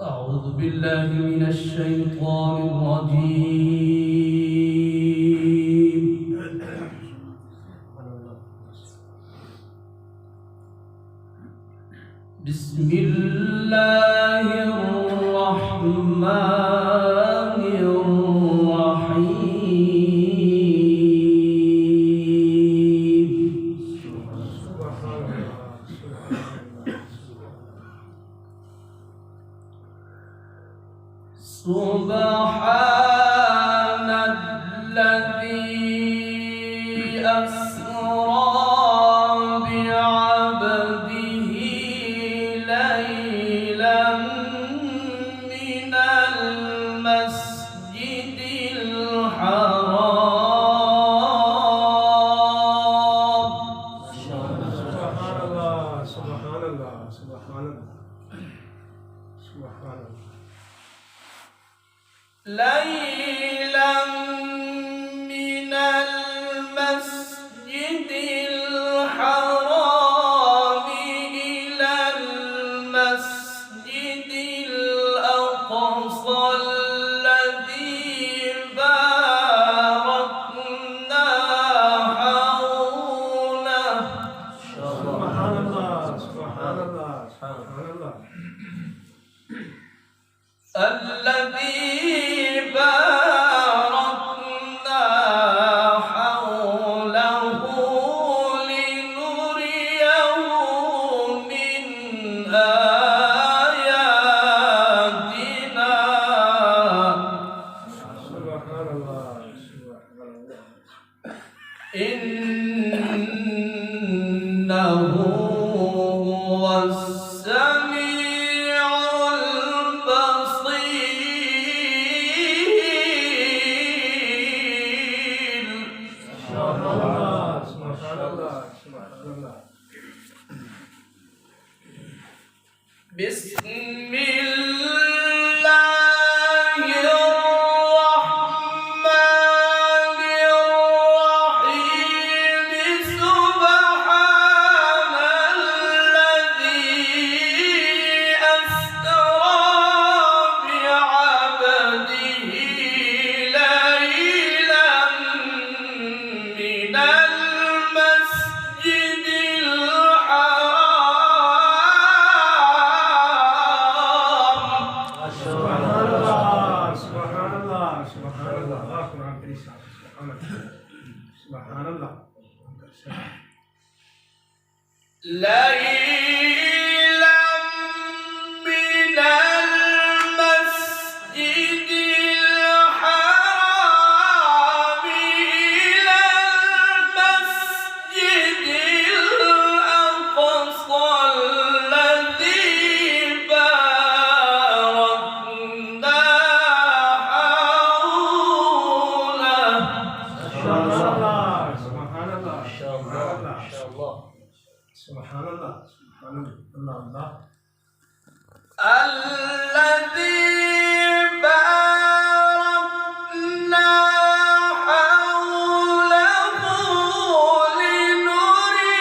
أعوذ بالله من الشيطان الرجيم. بسم الله الرحمن الرحيم. سبحان الذي أسرى بعبده ليلا من المسجد الحرام. سبحان الله سبحان الله سبحان الله سبحان الله. ليلا من المسجد الحرام إلى المسجد الأقصى الذي باركنا حوله. سبحان الله سبحان الله سبحان الله. الذي باركنا حوله لنريه من آياتنا. سبحان الله سبحان الله. إنه هو السميع البصير. سبحان الله سبحان الله سبحان الله. بسم الله الرحمن الرحيم. سبحان الذي أسرى بعبده ليلا من المسجد الحرام. سبحان الله سبحان الله سبحان الله. قرآن كريم سبحان الله سبحان الله. ليلا من المسجد الحرام إلى المسجد الأقصى الذي باركنا حوله. سبحان الله سبحان الله ما شاء الله ما شاء الله. سبحان الله سبحان الله الله. الذي باركنا حوله لنريه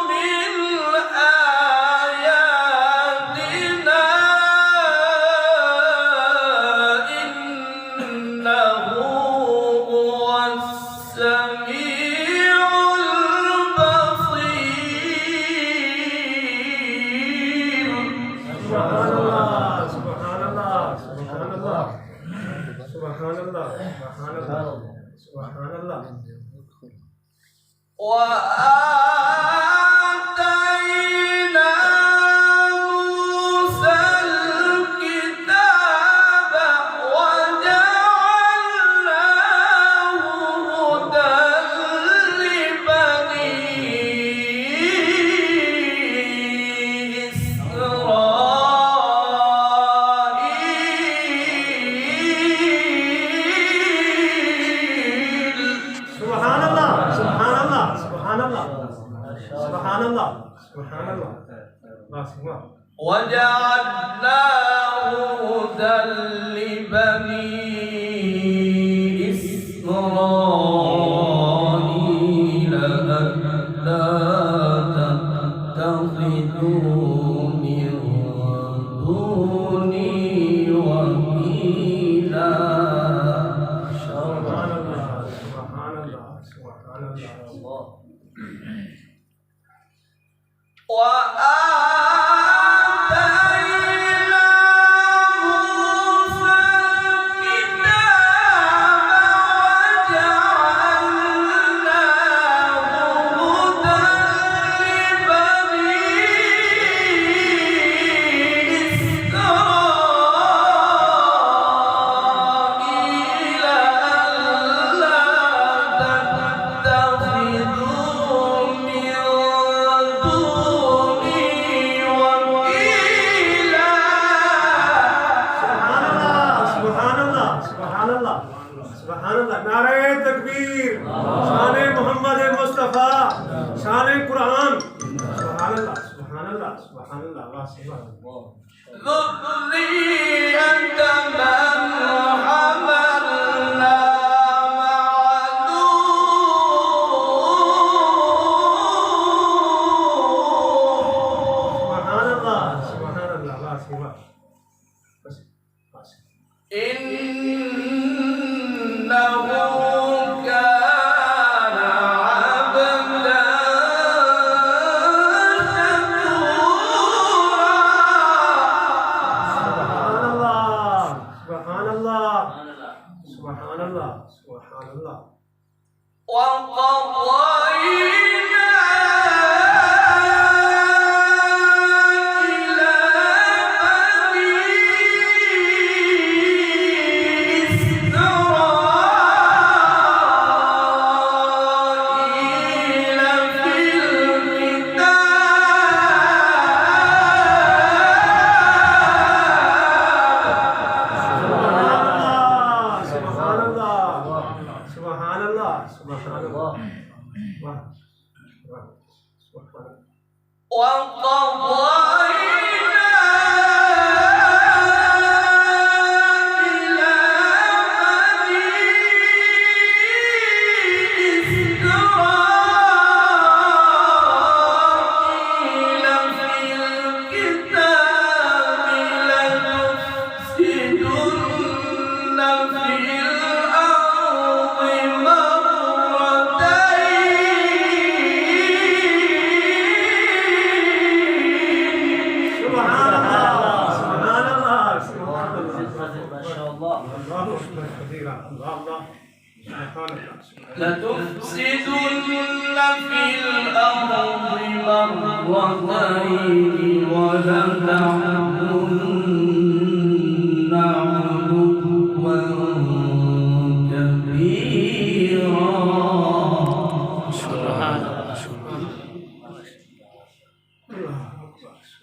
من آياتنا. إنه هو السميع البصير. سبحان الله سبحان الله سبحان الله سبحان الله سبحان الله سبحان الله. وآتينا موسى الكتاب وجعلناه هدى لبني إسرائيل. سبحان الله سبحان الله سبحان الله سبحان الله سبحان الله. الله سبحان. وجعلناه هدى لبني إسرائيل ألا imam. Subhanallah, subhanallah, subhanallah. Allah subhanallah. ذرية من حملنا مع نوح Subhanallah, subhanallah. Allah subhanallah. بس بس. إنه كان عبدا Subhanallah, subhanallah, subhanallah. وقضينا إلى بني إسرائيل في Subhanallah, subhanallah, subhanallah. Wah, wah, subhanallah. وقضينا إلى بني إسرائيل في الكتاب لتفسدن في الأرض مرتين Subhanallah, subhanallah, subhanallah. ما شاء الله. الله أكبر كبيرا. الله سبحانallah. لتفسدن في الأرض مرتين ولتعلن علوا كبيرا الله أكبر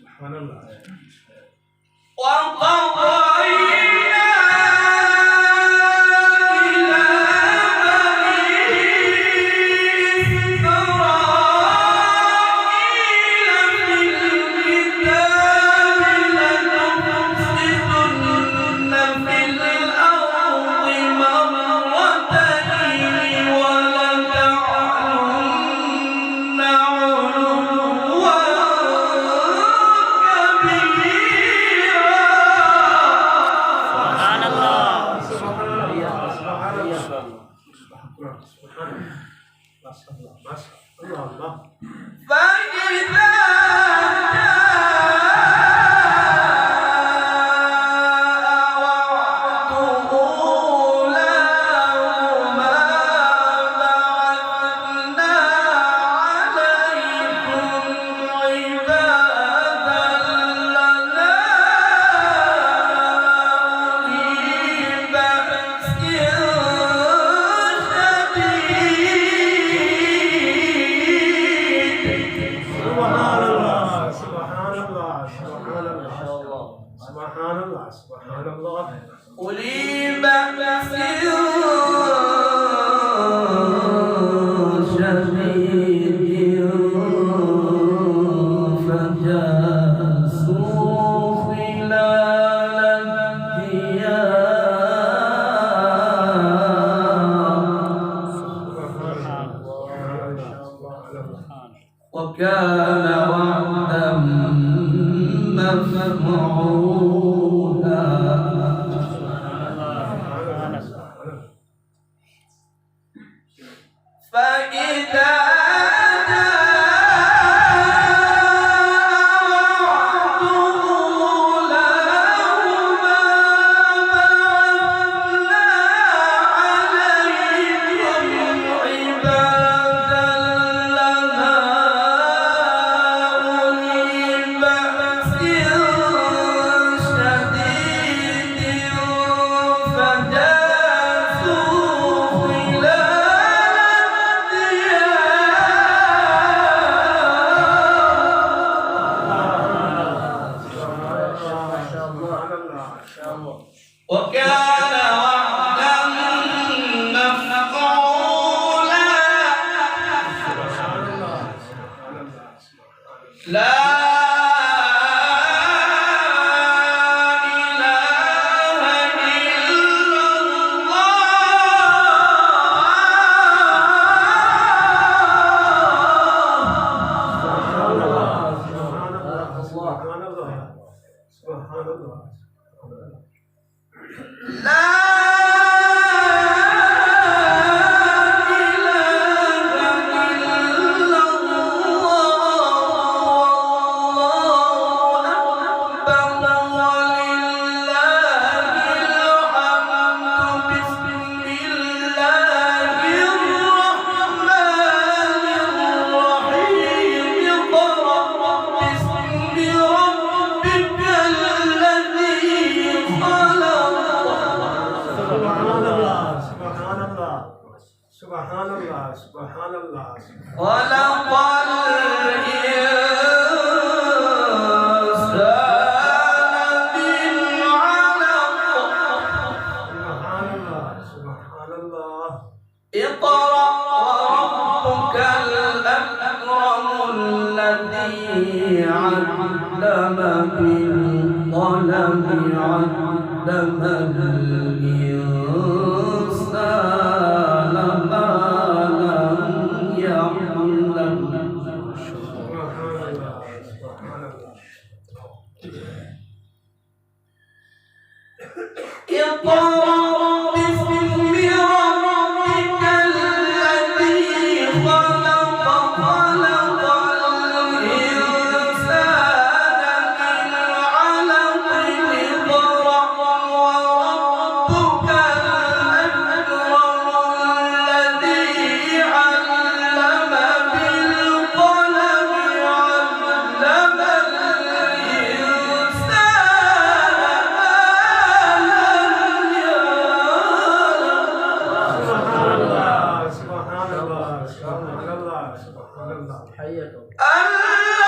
subhanallah. وقضينا إلى بني إسرائيل في الكتاب لتفسدن في الأرض مرتين ولتعلن علوا فإذا جاء وعد أولاهما بعثنا عليكم عبادا لنا أولي بأس شديد Subhanallah. أولي بأس شديد فجاسوا خلال الديار وكان وعدا مفعولا فإذا جاء وعد أولاهما بعثنا عليكم عبادا لنا أولي بأس شديد حياكم.